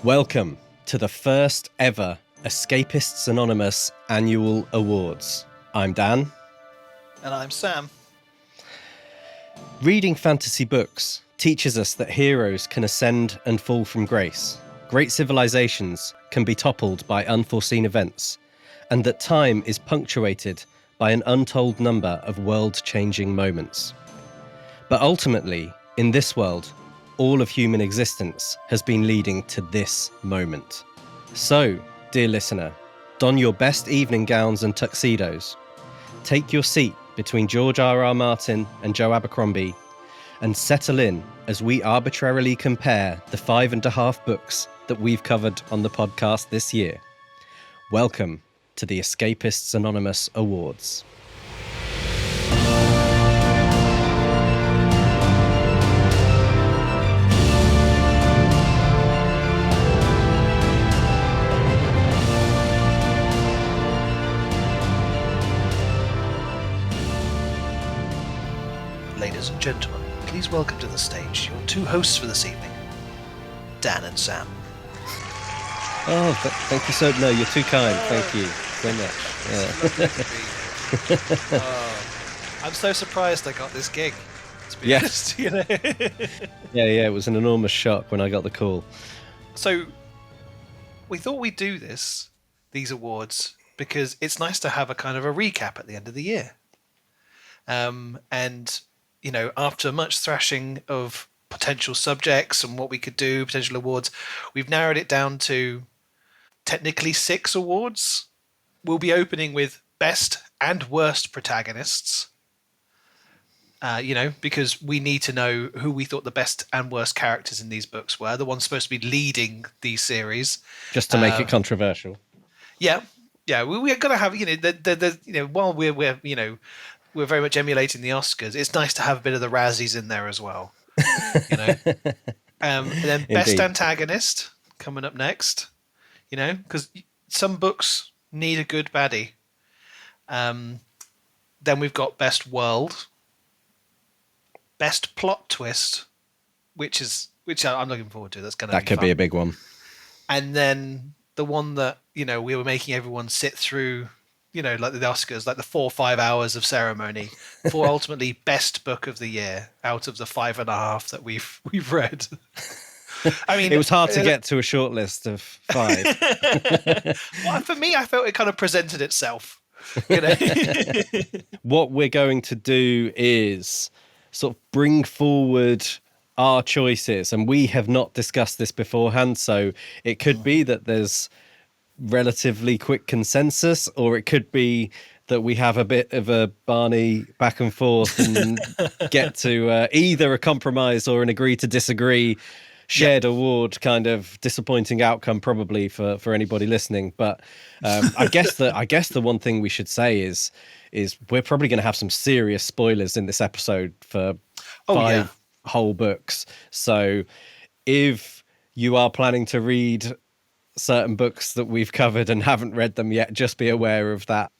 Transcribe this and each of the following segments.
Welcome to the first ever Escapists Anonymous Annual Awards. I'm Dan. And I'm Sam. Reading fantasy books teaches us that heroes can ascend and fall from grace. Great civilizations can be toppled by unforeseen events, and that time is punctuated by an untold number of world-changing moments. But ultimately, in this world, all of human existence has been leading to this moment. So, dear listener, don your best evening gowns and tuxedos. Take your seat between George R.R. Martin and Joe Abercrombie and settle in as we arbitrarily compare the 5.5 books that we've covered on the podcast this year. Welcome to the Escapists Anonymous Awards. Ladies and gentlemen, please welcome to the stage your two hosts for this evening, Dan and Sam. Oh, thank you so much. No, you're too kind. Thank you so much. I'm so surprised I got this gig, to be honest. You know? Yeah, it was an enormous shock when I got the call. So, we thought we'd do these awards, because it's nice to have a kind of a recap at the end of the year. And, you know, after much thrashing of potential subjects and what we could do, potential awards, we've narrowed it down to technically 6 awards. We'll be opening with best and worst protagonists, because we need to know who we thought the best and worst characters in these books were, the ones supposed to be leading these series. Just to make it controversial. Yeah, we're going to have, while we're very much emulating the Oscars, it's nice to have a bit of the Razzies in there as well. And then best Indeed. Antagonist coming up next, because some books need a good baddie. Then we've got best world, best plot twist, which I'm looking forward to. That could be a big one. And then the one that we were making everyone sit through, like the Oscars, like the 4 or 5 hours of ceremony for ultimately best book of the year out of the 5.5 that we've read. I mean, it was hard to get to a short list of 5. Well, for me, I felt it kind of presented itself. What we're going to do is sort of bring forward our choices, and we have not discussed this beforehand, so it could be that there's relatively quick consensus, or it could be that we have a bit of a Barney back and forth and get to either a compromise or an agree to disagree shared award kind of disappointing outcome, probably for anybody listening. But I guess the one thing we should say is we're probably going to have some serious spoilers in this episode for 5 whole books. So if you are planning to read certain books that we've covered and haven't read them yet, just be aware of that.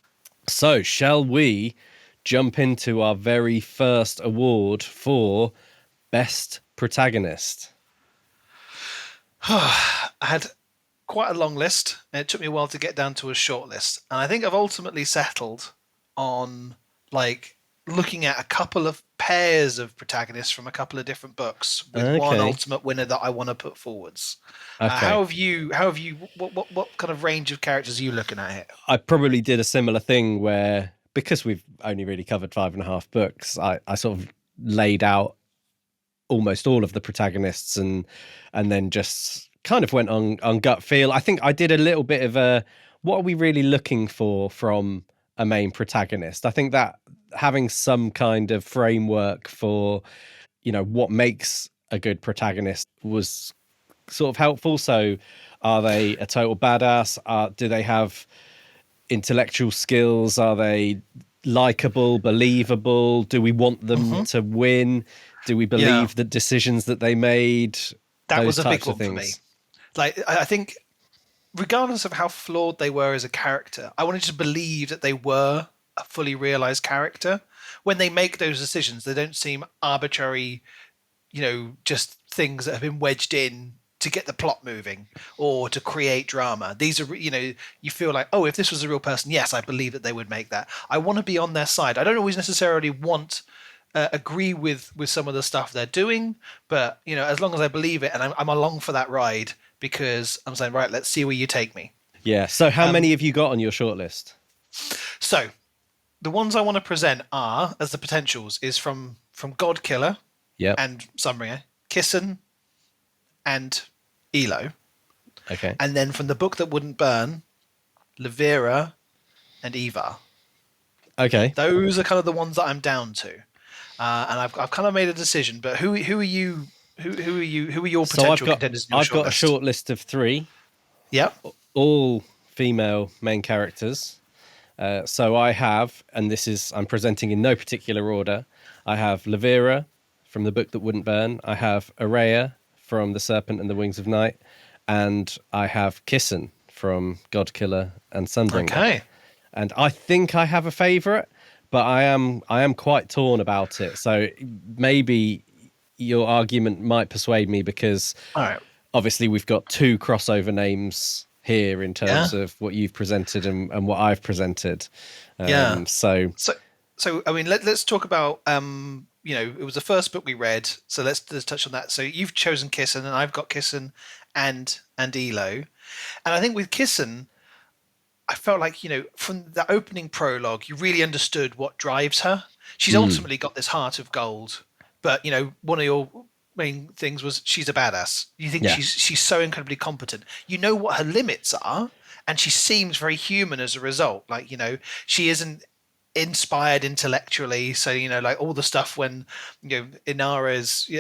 So shall we jump into our very first award for best protagonist? I had quite a long list, and it took me a while to get down to a short list. And I think I've ultimately settled on looking at a couple of pairs of protagonists from a couple of different books with one ultimate winner that I want to put forwards. Okay. How have you what kind of range of characters are you looking at here? I probably did a similar thing where, because we've only really covered 5.5 books, I sort of laid out almost all of the protagonists and then just kind of went on gut feel. I think I did a little bit of a, what are we really looking for from a main protagonist? I think that having some kind of framework for, what makes a good protagonist was sort of helpful. So are they a total badass? Do they have intellectual skills? Are they likable, believable? Do we want them to win? Do we believe the decisions that they made? That was a big one for me. I think regardless of how flawed they were as a character, I wanted to believe that they were a fully realized character. When they make those decisions, they don't seem arbitrary, just things that have been wedged in to get the plot moving or to create drama. These are, you feel like, oh, if this was a real person, yes, I believe that they would make that. I want to be on their side. I don't always necessarily agree with some of the stuff they're doing, but as long as I believe it and I'm along for that ride, because I'm saying, right, let's see where you take me. Yeah. So how many have you got on your shortlist? So the ones I want to present are, as the potentials, is from Godkiller and Sunbringer, Kissen and Elo. Okay. And then from the book that wouldn't burn, Levira and Eva. Okay. Those are kind of the ones that I'm down to, and I've kind of made a decision. But who are you? Who are you? Who are your potential contenders? I've got a short list of 3. Yep. All female main characters. So I have, and I'm presenting in no particular order. I have Levira from the book that wouldn't burn. I have Araya from The Serpent and the Wings of Night, and I have Kissen from Godkiller and Sunbringer. Okay. And I think I have a favourite, but I am quite torn about it. So maybe your argument might persuade me, because obviously we've got 2 crossover names here in terms of what you've presented and what I've presented. So I mean, let's talk about it was the first book we read, so let's touch on that. So you've chosen Kissen, and I've got Kissen and Elo, and I think with Kissen, I felt like, from the opening prologue, you really understood what drives her. She's ultimately got this heart of gold, but one of your main things was she's a badass. You think she's so incredibly competent. You know what her limits are, and she seems very human as a result. Like, she isn't inspired intellectually, so like all the stuff when Inara's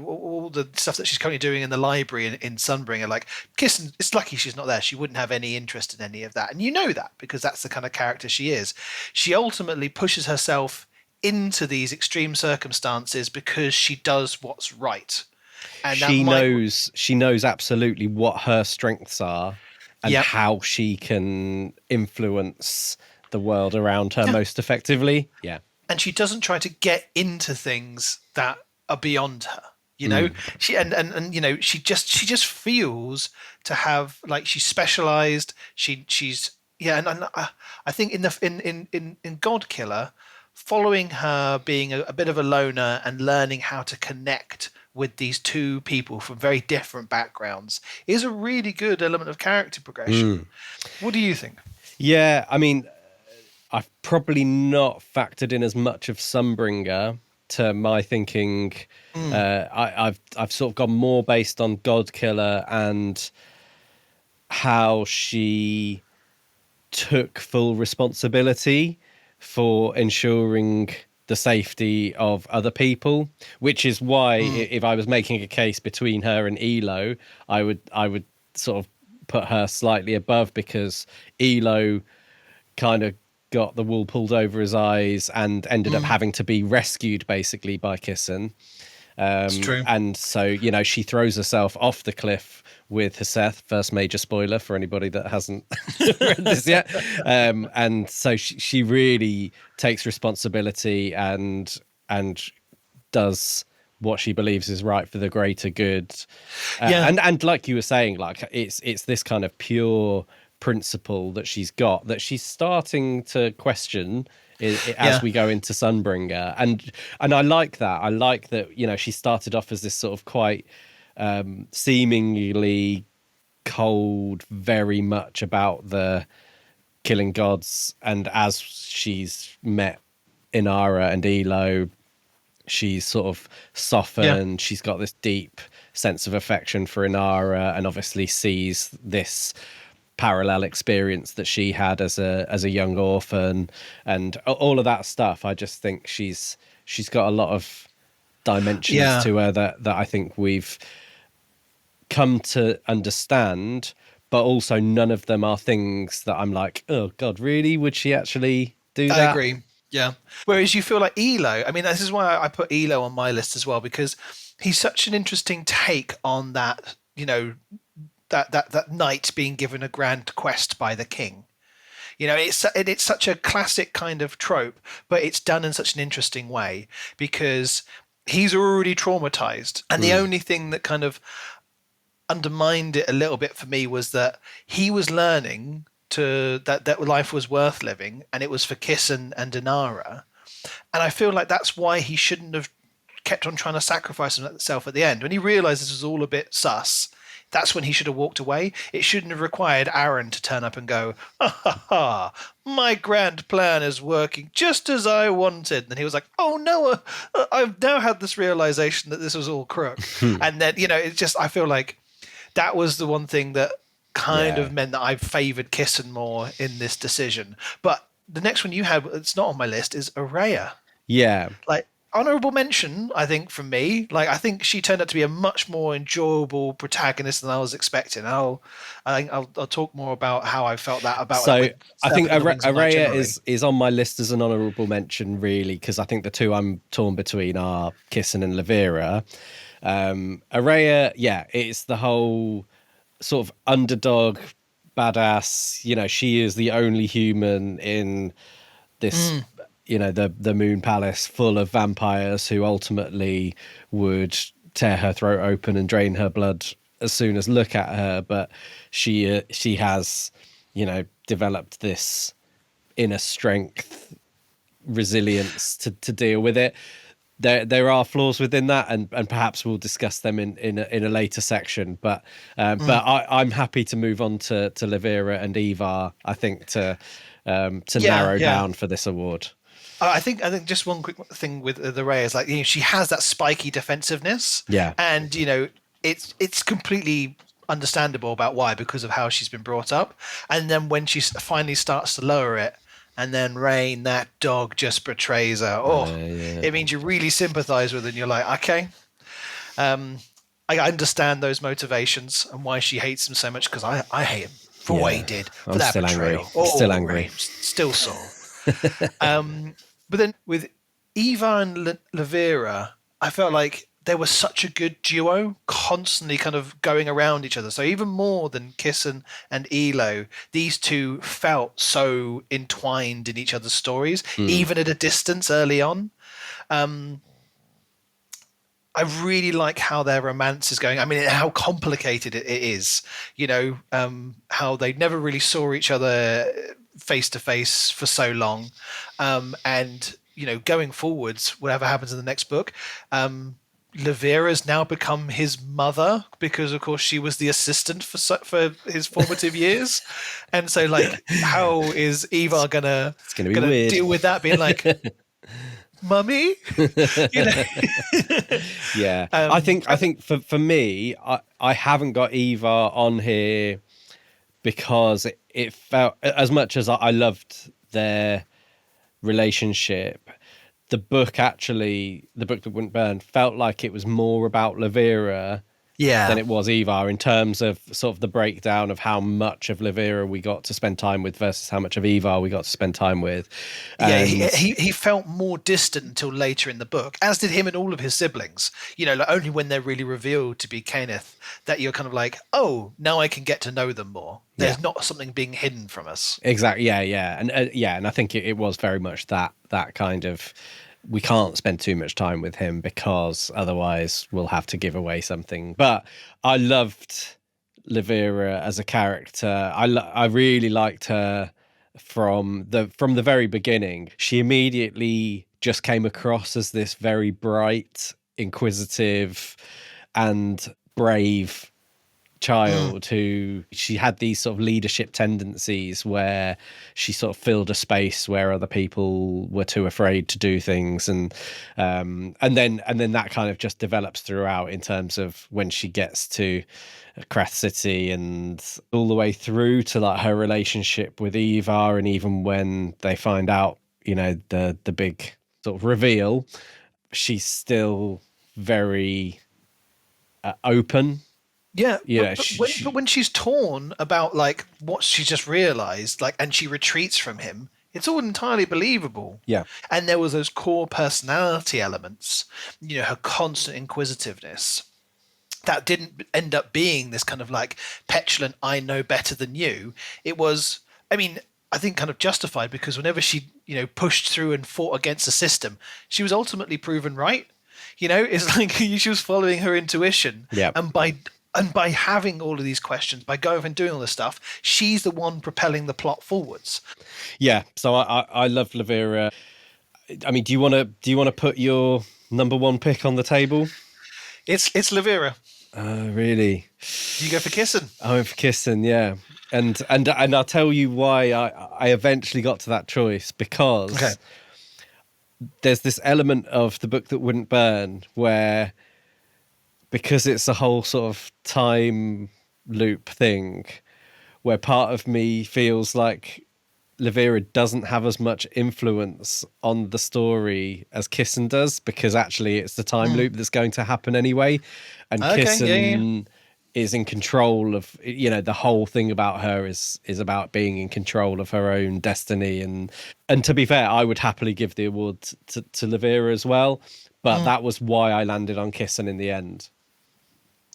all the stuff that she's currently doing in the library in Sunbringer, like Kissen, it's lucky she's not there. She wouldn't have any interest in any of that, and that because that's the kind of character she is. She ultimately pushes herself into these extreme circumstances because she does what's right, and she knows absolutely what her strengths are and how she can influence the world around her most effectively. And she doesn't try to get into things that are beyond her. She and she just feels to have, like, she's specialized. She's I think in Godkiller, following her being a bit of a loner and learning how to connect with these 2 people from very different backgrounds is a really good element of character progression. What do you think? Yeah, I mean, I've probably not factored in as much of Sunbringer to my thinking. I've sort of gone more based on Godkiller and how she took full responsibility for ensuring the safety of other people, which is why if I was making a case between her and Elo, I would sort of put her slightly above, because Elo kind of got the wool pulled over his eyes and ended up having to be rescued basically by Kissen. It's true. And so, she throws herself off the cliff with Heseth. First major spoiler for anybody that hasn't read this yet. And so she really takes responsibility and does what she believes is right for the greater good. And like you were saying, like it's this kind of pure principle that she's got that she's starting to question as we go into Sunbringer, and I like that. I like that she started off as this sort of quite seemingly cold, very much about the killing gods, and as she's met Inara and Elo, she's sort of softened. She's got this deep sense of affection for Inara, and obviously sees this parallel experience that she had as a young orphan, and all of that stuff. I just think she's got a lot of dimensions to her that I think we've come to understand, but also none of them are things that I'm like, oh God, really? Would she actually do that? I agree. Yeah. Whereas you feel like Elo, I mean, this is why I put Elo on my list as well, because he's such an interesting take on that, that knight being given a grand quest by the king. It's such a classic kind of trope, but it's done in such an interesting way because he's already traumatized, and the only thing that kind of undermined it a little bit for me was that he was learning that life was worth living, and it was for Kiss and Inara. And I feel like that's why he shouldn't have kept on trying to sacrifice himself at the end. When he realized this was all a bit sus, that's when he should have walked away. It shouldn't have required Aaron to turn up and go, ha ha ha, my grand plan is working just as I wanted. And then he was like, oh no, I've now had this realization that this was all crook. And then, it's just, I feel like that was the one thing that kind of meant that I favored Kissen more in this decision. But the next one you had, it's not on my list, is Araya. Yeah. Like, honorable mention, I think, from me. Like, I think she turned out to be a much more enjoyable protagonist than I was expecting. I'll talk more about how I felt that about. So like, I think Araya is on my list as an honorable mention, really, because I think the two I'm torn between are Kissen and Levira. Araya, it's the whole sort of underdog, badass. She is the only human in this. The Moon Palace full of vampires who ultimately would tear her throat open and drain her blood as soon as look at her. But she has, developed this inner strength, resilience to deal with it. There are flaws within that, and perhaps we'll discuss them in a later section. But I'm happy to move on to Levira and Ivar, I think, to narrow down for this award. I think just one quick thing with the Ray is like, she has that spiky defensiveness. Yeah. And, it's completely understandable about why, because of how she's been brought up. And then when she finally starts to lower it, and then Rain, that dog, just betrays her. It means you really sympathize with her, and you're like, okay. I understand those motivations and why she hates him so much, because I hate him for what he did, for I'm that still betrayal. angry. Still angry. Rain, still sore. But then with Eva and Levira, I felt like they were such a good duo, constantly kind of going around each other. So even more than Kissen and Elo, these two felt so entwined in each other's stories, even at a distance early on. I really like how their romance is going. I mean, how complicated it is, how they never really saw each other face to face for so long. And, going forwards, whatever happens in the next book, Levira's now become his mother, because of course she was the assistant for his formative years. And so like, how is Eva gonna deal with that, being like, mummy? Yeah. I think for me, I haven't got Eva on here because it felt, as much as I loved their relationship, the book That Wouldn't Burn, felt like it was more about Levira than it was Eva, in terms of sort of the breakdown of how much of Levira we got to spend time with versus how much of Eva we got to spend time with. He felt more distant until later in the book, as did him and all of his siblings. Like only when they're really revealed to be Kenneth that you're kind of like, oh, now I can get to know them more. There's not something being hidden from us. Exactly. Yeah. And I think it was very much that kind of, we can't spend too much time with him because otherwise we'll have to give away something. But I loved Levira as a character. I really liked her from the very beginning. She immediately just came across as this very bright, inquisitive, and brave child who, she had these sort of leadership tendencies where she sort of filled a space where other people were too afraid to do things, and then that kind of just develops throughout in terms of when she gets to Krath City and all the way through to like her relationship with Eva, and even when they find out the big sort of reveal, she's still very open. Yeah, but when she's torn about like what she just realized, like, and she retreats from him, it's all entirely believable. Yeah. And there was those core personality elements, her constant inquisitiveness, that didn't end up being this kind of like petulant, I know better than you. It was, I mean, I think kind of justified, because whenever she, pushed through and fought against the system, she was ultimately proven right. It's like she was following her intuition. Yeah. And by And by having all of these questions, by going and doing all this stuff, she's the one propelling the plot forwards. Yeah, so I love Lavera. I mean, do you want to put your number one pick on the table? It's Lavera. Really? You go for kissing. I went for kissing, yeah. And I'll tell you why I eventually got to that choice, Okay. because there's this element of the book that wouldn't burn where, because it's a whole sort of time loop thing, where part of me feels like Lavera doesn't have as much influence on the story as Kissen does, because actually it's the time loop that's going to happen anyway, and Okay. Yeah. Kissen is in control of, the whole thing about her is about being in control of her own destiny. And to be fair, I would happily give the award to Lavera as well, but that was why I landed on Kissen in the end.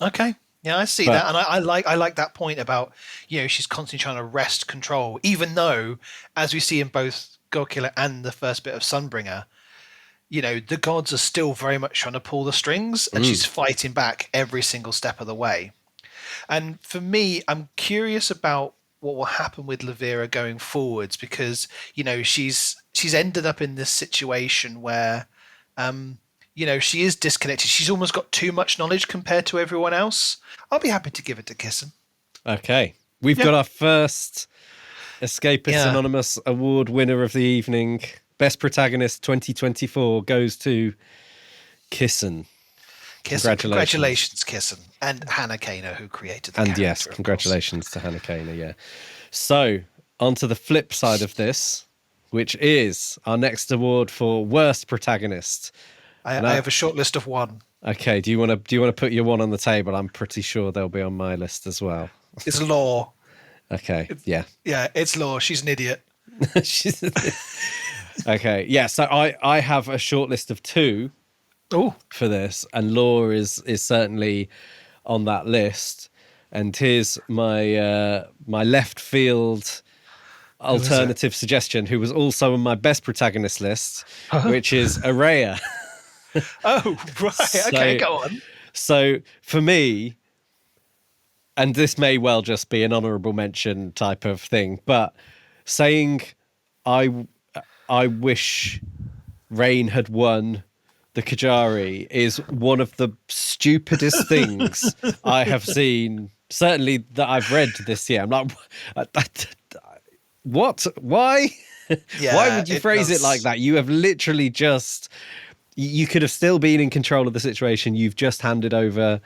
Okay. Yeah, I see But that, and I like that point about she's constantly trying to wrest control, even though, as we see in both Godkiller and the first bit of Sunbringer, the gods are still very much trying to pull the strings, and she's fighting back every single step of the way. And for me, I'm curious about what will happen with Lavera going forwards, because she's ended up in this situation where she is disconnected. She's almost got too much knowledge compared to everyone else. I'll be happy to give it to Kissen. okay, we've got our first Escapists Anonymous Award winner of the evening. Best Protagonist 2024 goes to Kissen. Congratulations, Kissen. And Hannah Kaner, who created the And character, yes, congratulations to Hannah Kaner, yeah. So, on to the flip side of this, which is our next award for Worst Protagonist. I have a short list of one. Okay, do you want to put your one on the table? I'm pretty sure they'll be on my list as well. It's Law. Okay, yeah. Yeah, it's Law. She's an idiot. Okay, yeah, so I have a short list of two for this, and Law is certainly on that list. And here's my my left field alternative suggestion, who was also on my best protagonist list, which is Araya. Oh, right. Okay, go on. So for me, and this may well just be an honourable mention type of thing, but saying I wish Rain had won the Kajari is one of the stupidest things I have seen, certainly that I've read this year. I'm like, what? Why? Yeah, Why would you phrase it like that? You have literally just, you could have still been in control of the situation. You've just handed over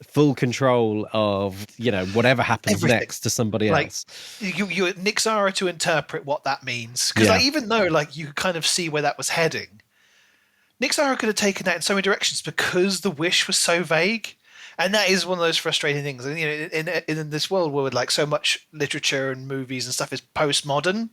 full control of, whatever happens everything next to somebody else. You Nick Zara to interpret what that means. Because even though you kind of see where that was heading, Nick Zara could have taken that in so many directions because the wish was so vague. And that is one of those frustrating things. And in this world where so much literature and movies and stuff is postmodern,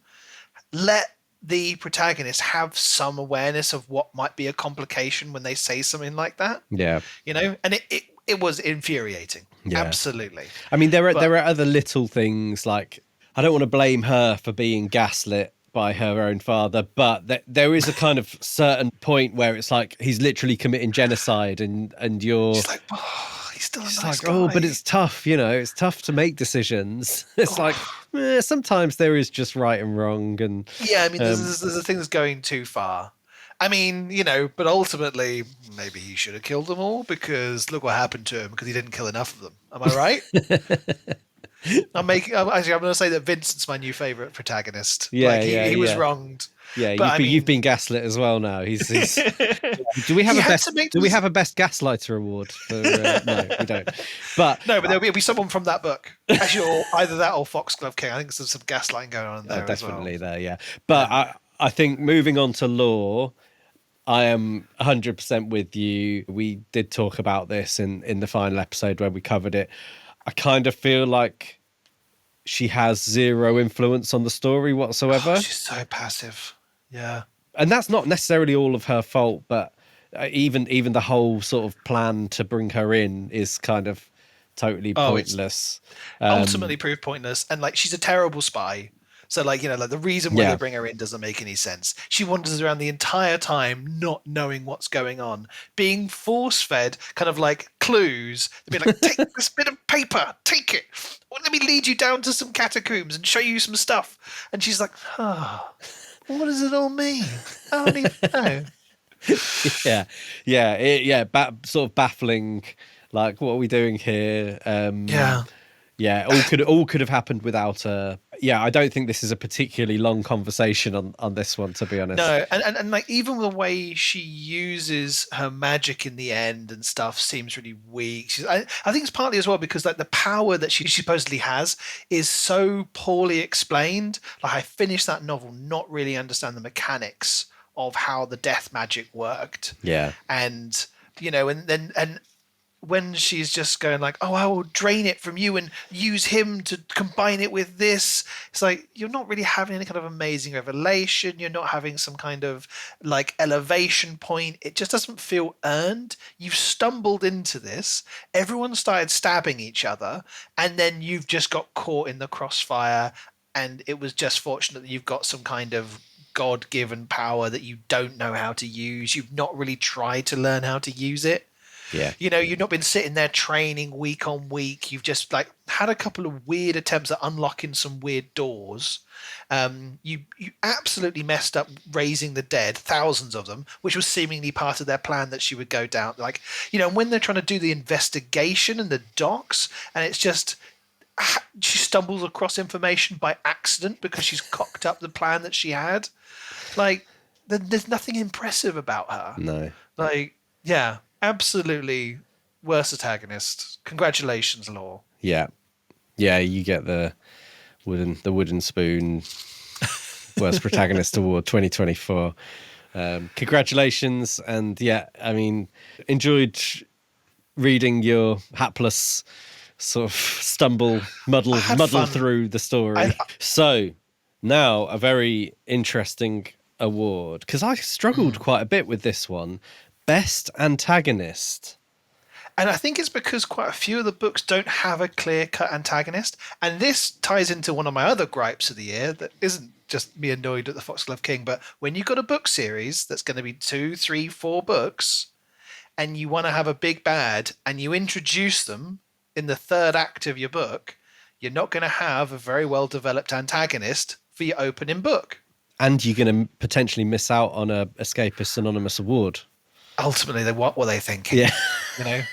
let the protagonist have some awareness of what might be a complication when they say something like that. Yeah. And it was infuriating. Yeah. Absolutely. I mean, there are other little things, like, I don't want to blame her for being gaslit by her own father, but there is a kind of certain point where it's like he's literally committing genocide, and you're She's like, oh, he's still a nice guy. oh, but it's tough, it's tough to make decisions. It's like, sometimes there is just right and wrong, and yeah, I mean, there's a thing that's going too far. I mean, but ultimately, maybe he should have killed them all, because look what happened to him, because he didn't kill enough of them. Am I right? I'm going to say that Vincent's my new favorite protagonist. Yeah, he was wronged. Yeah, but you've been gaslit as well now. He's do we have a best gaslighter award for no, we don't. But no, but there'll be someone from that book. Actually, or either that or Foxglove King. I think there's some gaslighting going on there definitely as well. there, yeah. But I think moving on to Law, I am 100% with you. We did talk about this in the final episode where we covered it. I kind of feel like she has zero influence on the story whatsoever. Oh, she's so passive. Yeah. And that's not necessarily all of her fault, but even the whole sort of plan to bring her in is kind of totally pointless. Ultimately proved pointless. And she's a terrible spy. So, like, like the reason why Yeah. they bring her in doesn't make any sense. She wanders around the entire time not knowing what's going on, being force-fed kind of like clues. They'd be like, take this bit of paper, take it. Or let me lead you down to some catacombs and show you some stuff. And she's like, oh, what does it all mean? I don't even know. Sort of baffling. Like, what are we doing here? Yeah. All could have happened without her. Yeah, I don't think this is a particularly long conversation on this one, to be honest. No, and like even the way she uses her magic in the end and stuff seems really weak. I think it's partly as well because like the power that she supposedly has is so poorly explained. Like I finished that novel not really understand the mechanics of how the death magic worked. Yeah. And and when she's just going like, oh, I will drain it from you and use him to combine it with this. It's like, you're not really having any kind of amazing revelation. You're not having some kind of like elevation point. It just doesn't feel earned. You've stumbled into this. Everyone started stabbing each other. And then you've just got caught in the crossfire. And it was just fortunate that you've got some kind of God-given power that you don't know how to use. You've not really tried to learn how to use it. Yeah. You've not been sitting there training week on week. You've just like had a couple of weird attempts at unlocking some weird doors. You absolutely messed up raising the dead, thousands of them, which was seemingly part of their plan that she would go down. Like, when they're trying to do the investigation and the docs, and it's just she stumbles across information by accident because she's cocked up the plan that she had. Like, there's nothing impressive about her. No. Like, yeah. Absolutely worst antagonist. Congratulations, Law. Yeah, you get the wooden spoon worst protagonist award 2024. Congratulations, and I mean, enjoyed reading your hapless sort of muddle fun. through the story. So now a very interesting award, because I struggled quite a bit with this one. Best antagonist. And I think it's because quite a few of the books don't have a clear-cut antagonist. And this ties into one of my other gripes of the year that isn't just me annoyed at the Foxglove King, but when you've got a book series that's going to be 2, 3, 4 books, and you want to have a big bad, and you introduce them in the third act of your book, you're not going to have a very well-developed antagonist for your opening book. And you're going to potentially miss out on a Escapists Anonymous award. Ultimately, what were they thinking? Yeah. I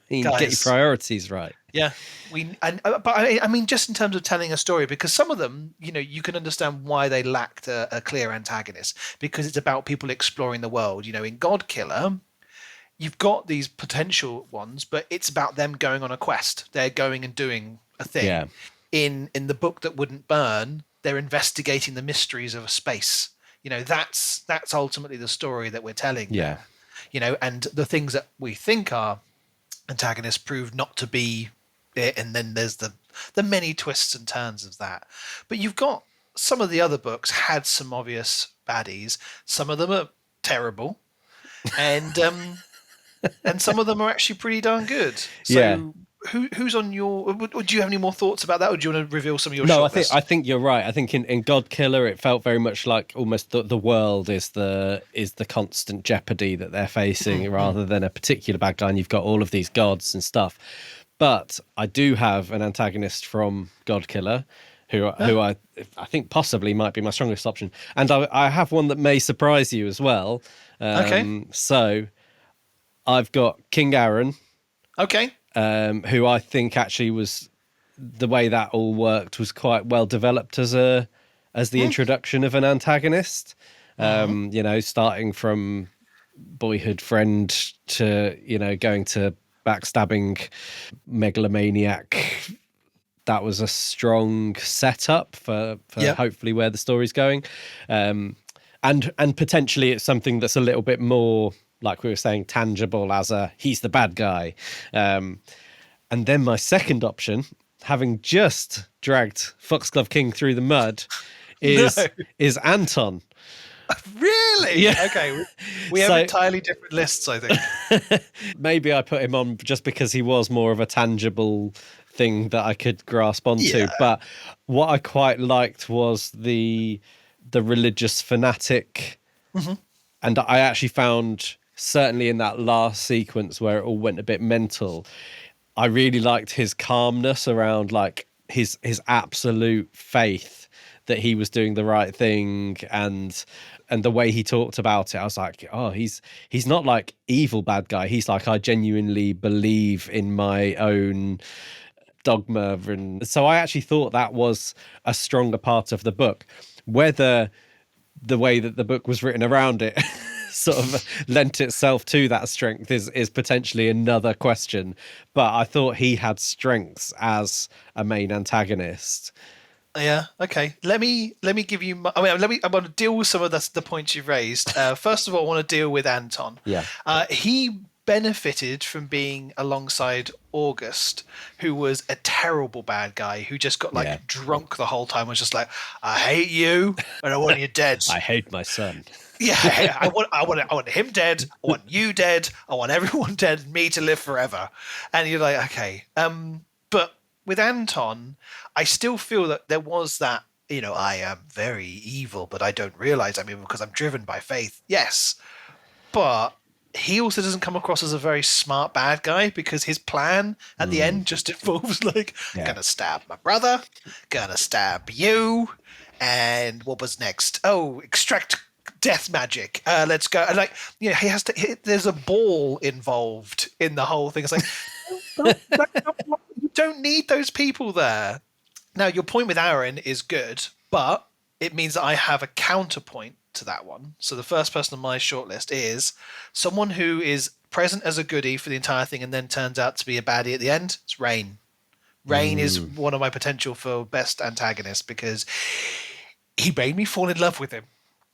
mean, get your priorities right. Yeah. But I mean, just in terms of telling a story, because some of them, you can understand why they lacked a clear antagonist, because it's about people exploring the world. In Godkiller, you've got these potential ones, but it's about them going on a quest. They're going and doing a thing. Yeah. In the book that wouldn't burn, they're investigating the mysteries of a space. That's ultimately the story that we're telling. Yeah. And the things that we think are antagonists prove not to be it, and then there's the many twists and turns of that. But you've got some of the other books had some obvious baddies. Some of them are terrible, and some of them are actually pretty darn good. So who's on your? Do you have any more thoughts about that, or do you want to reveal some of your? No, shortlist? I think you're right. I think in Godkiller, it felt very much like almost the world is the constant jeopardy that they're facing, rather than a particular bad guy. And you've got all of these gods and stuff. But I do have an antagonist from Godkiller, who I think possibly might be my strongest option, and I have one that may surprise you as well. Okay. So I've got King Aaron. Okay. Who I think actually was, the way that all worked was quite well developed as the introduction of an antagonist. Starting from boyhood friend to going to backstabbing megalomaniac. That was a strong setup for hopefully where the story's going, and potentially it's something that's a little bit more, like we were saying, tangible as he's the bad guy. And then my second option, having just dragged Foxglove King through the mud, is Anton. Really? Yeah. Okay. We have entirely different lists, I think. Maybe I put him on just because he was more of a tangible thing that I could grasp onto. Yeah. But what I quite liked was the religious fanatic, Hmm. and I actually found, certainly in that last sequence where it all went a bit mental, I really liked his calmness around like his absolute faith that he was doing the right thing, and the way he talked about it. I was like, oh, he's not like evil bad guy. He's like, I genuinely believe in my own dogma. And so I actually thought that was a stronger part of the book. Whether the way that the book was written around it sort of lent itself to that strength is potentially another question. But I thought he had strengths as a main antagonist. Yeah. Okay. Let me give you. I want to deal with some of the points you've raised. First of all, I want to deal with Anton. Yeah. He benefited from being alongside August, who was a terrible bad guy who just got like Yeah. drunk the whole time. Was just like, I hate you, and I want you dead. I hate my son. Yeah, I want him dead. I want you dead. I want everyone dead. And me to live forever. And you're like, okay. But with Anton, I still feel that there was that. I am very evil, but I don't realize I'm evil because I'm driven by faith. Yes, but he also doesn't come across as a very smart bad guy because his plan at the end just involves like, Yeah. gonna stab my brother, gonna stab you, and what was next? Oh, extract death magic. Let's go. And like, he has to. There's a ball involved in the whole thing. It's like, you don't need those people there. Now, your point with Aaron is good, but it means that I have a counterpoint to that one. So the first person on my shortlist is someone who is present as a goodie for the entire thing and then turns out to be a baddie at the end. It's Rain. Rain is one of my potential for best antagonist because he made me fall in love with him,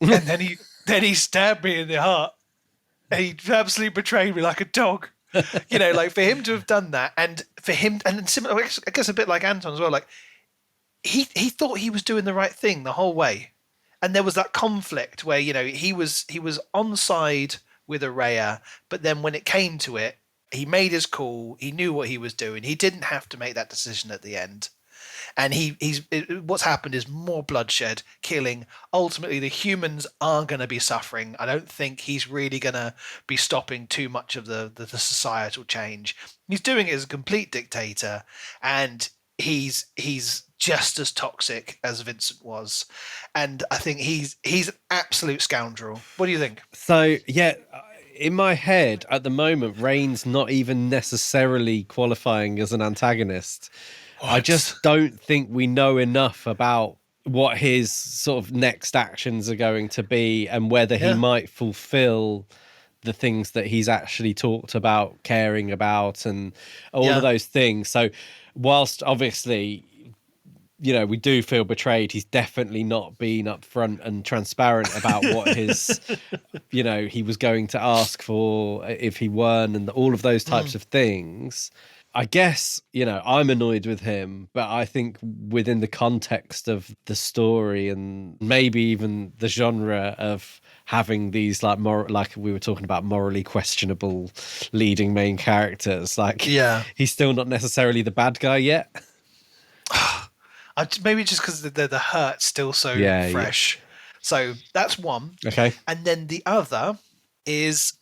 and then he stabbed me in the heart. He absolutely betrayed me like a dog. Like for him to have done that, and for him, and similar, I guess a bit like Anton as well. Like he thought he was doing the right thing the whole way, and there was that conflict where he was on side with Araya, but then when it came to it, he made his call. He knew what he was doing. He didn't have to make that decision at the end. And what's happened is more bloodshed, killing. Ultimately, the humans are going to be suffering. I don't think he's really going to be stopping too much of the societal change. He's doing it as a complete dictator, and he's just as toxic as Vincent was. And I think he's an absolute scoundrel. What do you think? So, yeah, in my head at the moment, Rain's not even necessarily qualifying as an antagonist. I just don't think we know enough about what his sort of next actions are going to be and whether he might fulfill the things that he's actually talked about caring about and all of those things. So whilst obviously, we do feel betrayed, he's definitely not been upfront and transparent about what his, he was going to ask for if he weren't, and all of those types of things. I guess, I'm annoyed with him, but I think within the context of the story and maybe even the genre of having these like we were talking about, morally questionable leading main characters, he's still not necessarily the bad guy yet. Maybe just because the hurt's still so fresh. Yeah. So that's one. Okay. And then the other is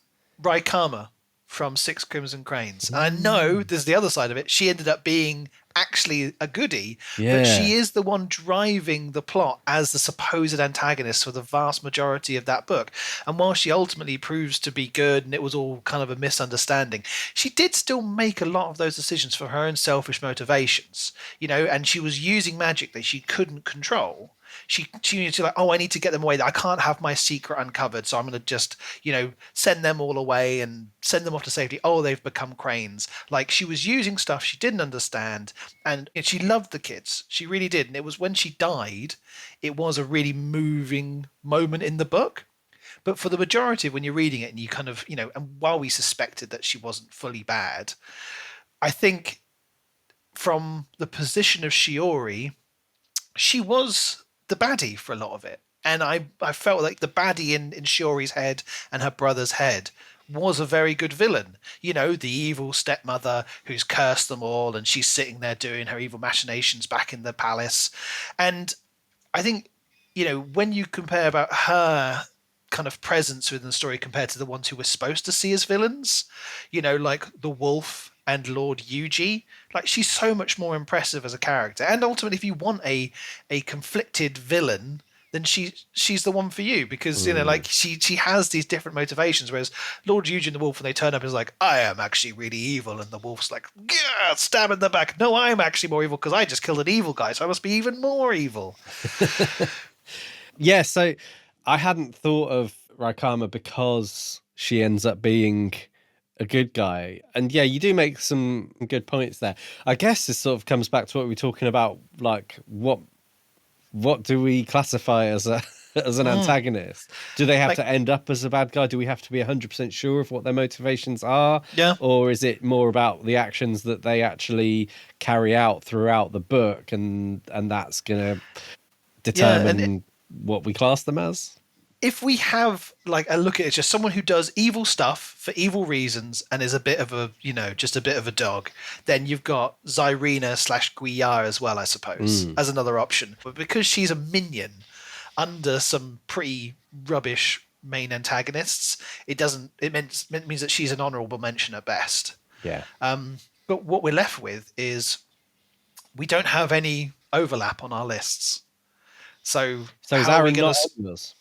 Raikama from Six Crimson Cranes. And I know there's the other side of it. She ended up being actually a goodie, but she is the one driving the plot as the supposed antagonist for the vast majority of that book. And while she ultimately proves to be good and it was all kind of a misunderstanding, she did still make a lot of those decisions for her own selfish motivations, and she was using magic that she couldn't control. She needed to I need to get them away. I can't have my secret uncovered, so I'm going to just, send them all away and send them off to safety. Oh, they've become cranes. Like, she was using stuff she didn't understand, and she loved the kids. She really did. And it was when she died, it was a really moving moment in the book. But for the majority of when you're reading it and you kind of, and while we suspected that she wasn't fully bad, I think from the position of Shiori, she was the baddie for a lot of it. And I felt like the baddie in Shiori's head and her brother's head was a very good villain. You know, the evil stepmother who's cursed them all, and she's sitting there doing her evil machinations back in the palace. And I think, you know, when you compare about her kind of presence within the story compared to the ones who we're supposed to see as villains, you know, like the Wolf and Lord Yuji, like she's so much more impressive as a character. And ultimately, if you want a conflicted villain, then she's the one for you because you know, like she has these different motivations. Whereas Lord Yuji and the Wolf, when they turn up, is like, I am actually really evil, and the Wolf's like, yeah, stab in the back. No, I'm actually more evil because I just killed an evil guy, so I must be even more evil. Yeah, so I hadn't thought of Raikama because she ends up being a good guy. And yeah, you do make some good points there. I guess this sort of comes back to what we were talking about, like what do we classify as a as an antagonist? Do they have Like, to end up as a bad guy? Do we have to be 100% sure of what their motivations are? yeah, Or is it more about the actions that they actually carry out throughout the book, and that's going to yeah, and determine what we class them as? if we have like a look at it, just someone who does evil stuff for evil reasons and is a bit of a, you know, just a bit of a dog, then you've got Zyrina slash Guiyar as well, I suppose, as another option. But because she's a minion under some pretty rubbish main antagonists, it means that she's an honourable mention at best. Yeah. But what we're left with is we don't have any overlap on our lists. So So is how are we Aaron going not to? on yours?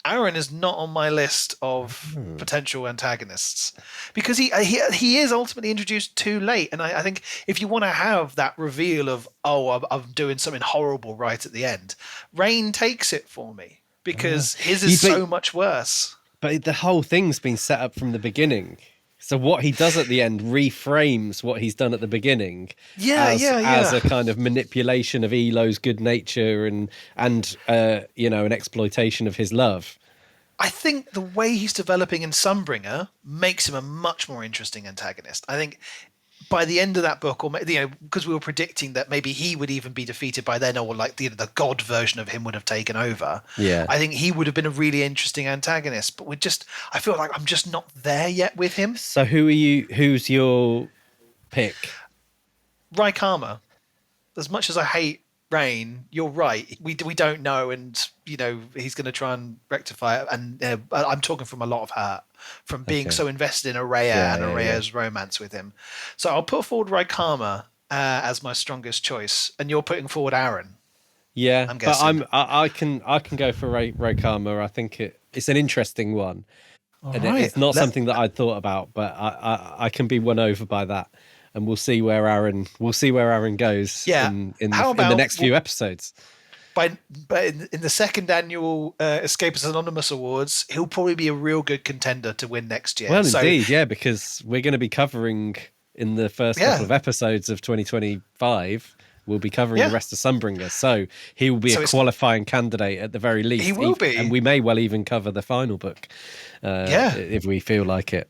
Aaron is not on my list of potential antagonists because he is ultimately introduced too late, and I think if you want to have that reveal of I'm doing something horrible right at the end, Rain takes it for me because his is Yeah, so much worse. but the whole thing's been set up from the beginning. So what he does at the end reframes what he's done at the beginning Yeah, yeah, as yeah. a kind of manipulation of Elo's good nature and you know, an exploitation of his love. I think the way he's developing in Sunbringer makes him a much more interesting antagonist. I think by the end of that book, or you know, because we were predicting that maybe he would even be defeated by then, or like the god version of him would have taken over. Yeah. I think he would have been a really interesting antagonist. But I feel like I'm just not there yet with him. So who's your pick? Raikama, as much as I hate Rain, you're right. We don't know, and you know he's going to try and rectify it. And I'm talking from a lot of hurt, from being Okay. so invested in Araya Yeah, and yeah, yeah. Araya's romance with him. So I'll put forward Raikama as my strongest choice, and you're putting forward Aaron. Yeah, I'm but guessing. I can go for Ray Karma. I think it's an interesting one, All and right. it's not something that I'd thought about, but I can be won over by that, and we'll see where Aaron goes Yeah. How in the about next few episodes. in the second annual Escapists Anonymous Awards, he'll probably be a real good contender to win next year. Well, So indeed, yeah, because we're going to be covering in the first couple yeah, of episodes of 2025. We'll be covering the yeah. rest of Sunbringer, so he will be a So qualifying candidate at the very he least, will and be. we may well even cover the final book Yeah. if we feel like it.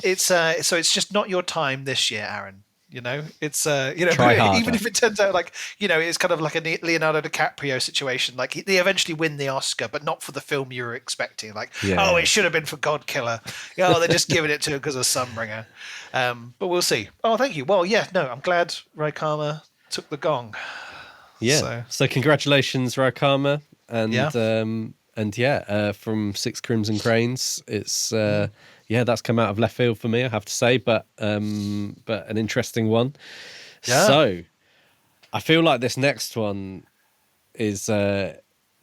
It's so it's just not your time this year, Aaron. You know, it's you know, Try even harder. if it turns out like, you know, it's kind of like a Leonardo DiCaprio situation. Like they eventually win the Oscar, but not for the film you were expecting. Like, oh, Yeah. it should have been for Godkiller. Oh, they're just giving it to him because of Sunbringer. But we'll see. Oh, thank you. Well, yeah, no, I'm glad Raikama took the gong. Yeah. So So congratulations, Rakama, yeah, and yeah, from Six Crimson Cranes. It's yeah, that's come out of left field for me, I have to say, but an interesting one. yeah. So I feel like this next one is a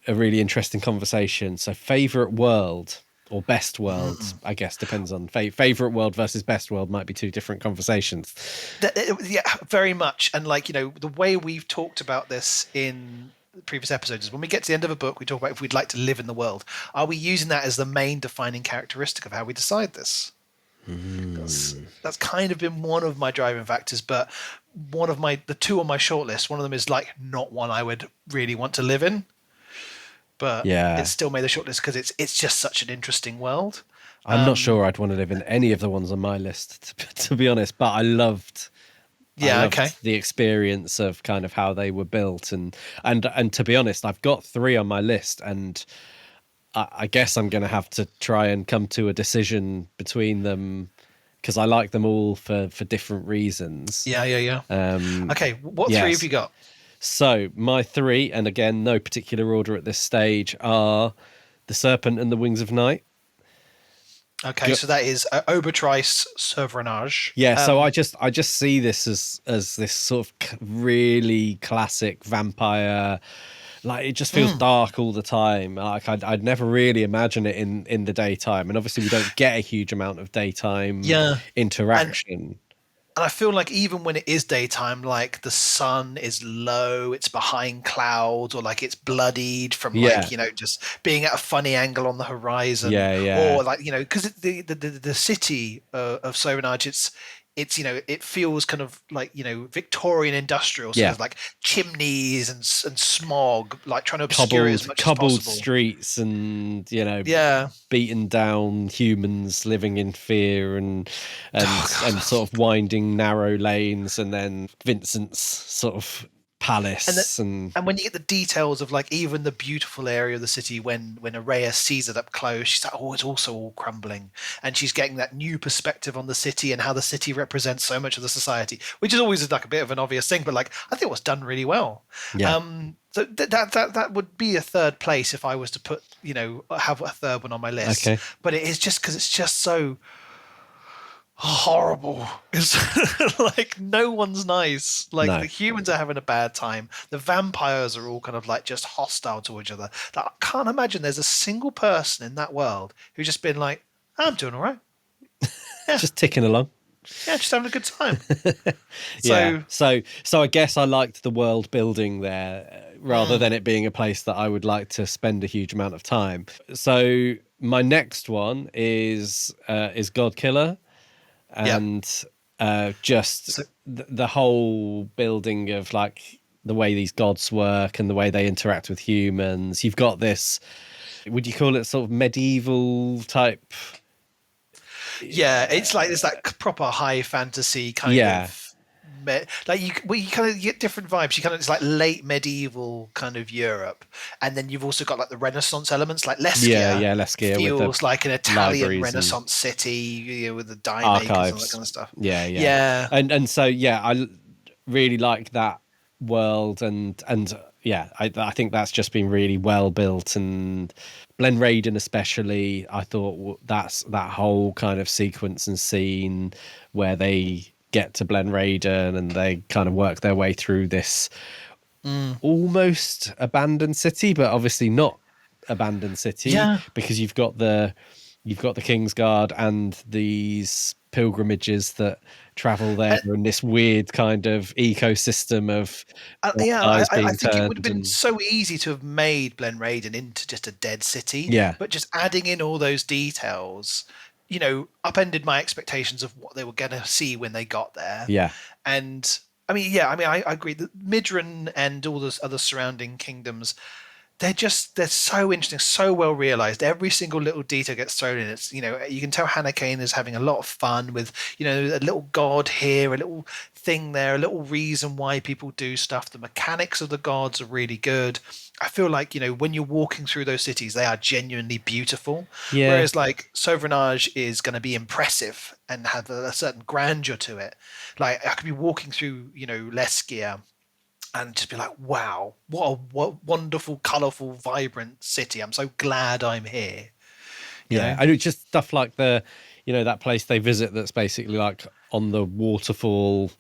really interesting conversation. So favorite world or best world, I guess depends on favorite world versus best world might be two different conversations. Yeah, very much. And like, you know, the way we've talked about this in previous episodes is when we get to the end of a book, we talk about if we'd like to live in the world. Are we using that as the main defining characteristic of how we decide this? That's kind of been one of my driving factors, but the two on my shortlist, one of them is like not one I would really want to live in, but it Yeah. still made the shortlist because it's just such an interesting world. I'm not sure I'd want to live in any of the ones on my list, to be honest. But I Yeah, okay. loved the experience of kind of how they were built, and to be honest, I've got three on my list, and I guess I'm going to have to try and come to a decision between them because I like them all for different reasons. Yeah. Okay, what three have Yes. you got? So my three, and again, no particular order at this stage, are The Serpent and the Wings of Night. Okay, so that is Obertrice Sauvetage. Yeah, so I just see this as this sort of really classic vampire. Like it just feels dark all the time. Like I'd never really imagine it in the daytime, and obviously we don't get a huge amount of daytime Yeah, and interaction. and I feel like even when it is daytime, like the sun is low, it's behind clouds, or like it's bloodied from Yeah, like just being at a funny angle on the horizon, yeah. or like because the city of Sauvenage, it's it feels kind of like Victorian industrial, so Yeah, there's like chimneys and smog, like trying to obscure it as cobbled much as cobbled possible. streets, and Yeah. beaten down humans living in fear, and Oh, sort of winding narrow lanes, and then Vincent's sort of and that, palace. And and when you get the details of like even the beautiful area of the city, when Araya sees it up close, she's like, oh, it's also all crumbling, and she's getting that new perspective on the city and how the city represents so much of the society, which is always like a bit of an obvious thing, but like I think it was done really well. yeah, So that would be a third place if I was to put have a third one on my list, okay, but it is just because it's just so horrible. It's like no one's nice. Like no, the humans are having a bad time. The vampires are all kind of like just hostile to each other. Like, I can't imagine there's a single person in that world who's just been like, I'm doing all right. Yeah, just ticking along. yeah, just having a good time. Yeah. So So I guess I liked the world building there rather than it being a place that I would like to spend a huge amount of time. So my next one is Godkiller, yeah. and just So the whole building of like the way these gods work and the way they interact with humans. You've got this, would you call it sort of medieval type? yeah, it's like there's that proper high fantasy kind Yeah. of like you kind of get different vibes. You kind of it's like late medieval kind of Europe, and then you've also got like the Renaissance elements. Like Yeah, Lesquia yeah, Lesquia with the feels like an Italian libraries and Renaissance city, with the dye makers and all that archives. kind of stuff. Yeah, yeah. Yeah, And so yeah, really like that world, and yeah, I think that's just been really well built. And Blenraiden especially, I thought that's that whole kind of sequence and scene where they get to Blenraiden and they kind of work their way through this almost abandoned city, but obviously not abandoned city, yeah. because you've got the Kingsguard and these pilgrimages that travel there in this weird kind of ecosystem of Yeah, eyes I being think it would have turned. been And so easy to have made Blenraiden into just a dead city, yeah, but just adding in all those details, upended my expectations of what they were going to see when they got there. yeah, And I agree that Midran and all those other surrounding kingdoms, they're so interesting, so well realized. Every single little detail gets thrown in. It's you can tell Hannah Kane is having a lot of fun with a little god here, a little thing there, a little reason why people do stuff. The mechanics of the gods are really good. I feel like when you're walking through those cities, they are genuinely beautiful. yeah, Whereas like Sauvernage is going to be impressive and have a certain grandeur to it. Like I could be walking through Lesquia and just be like, wow, what wonderful, colourful, vibrant city. I'm so glad I'm here. You yeah. know? And it's just stuff like that place they visit that's basically like on the waterfall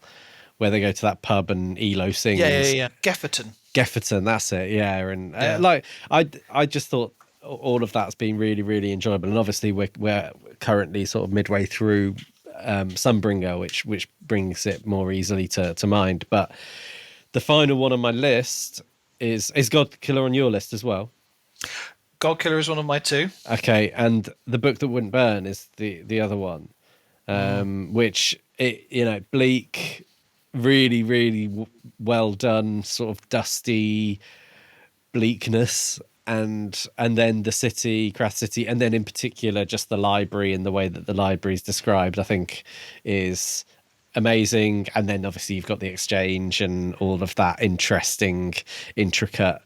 where they go to that pub and Elo sings. Yeah. Gefferton. Gefferton, that's it. Yeah, and Yeah. like I just thought all of that's been really, really enjoyable. And obviously we're currently sort of midway through Sunbringer, which brings it more easily to mind. But the final one on my list is Godkiller on your list as well. Godkiller is one of my two. Okay, and The Book That Wouldn't Burn is the other one, which bleak, really, really well done, sort of dusty bleakness, and then the city, Crath City, and then in particular just the library and the way that the library is described, I think is amazing. And then obviously you've got the exchange and all of that interesting, intricate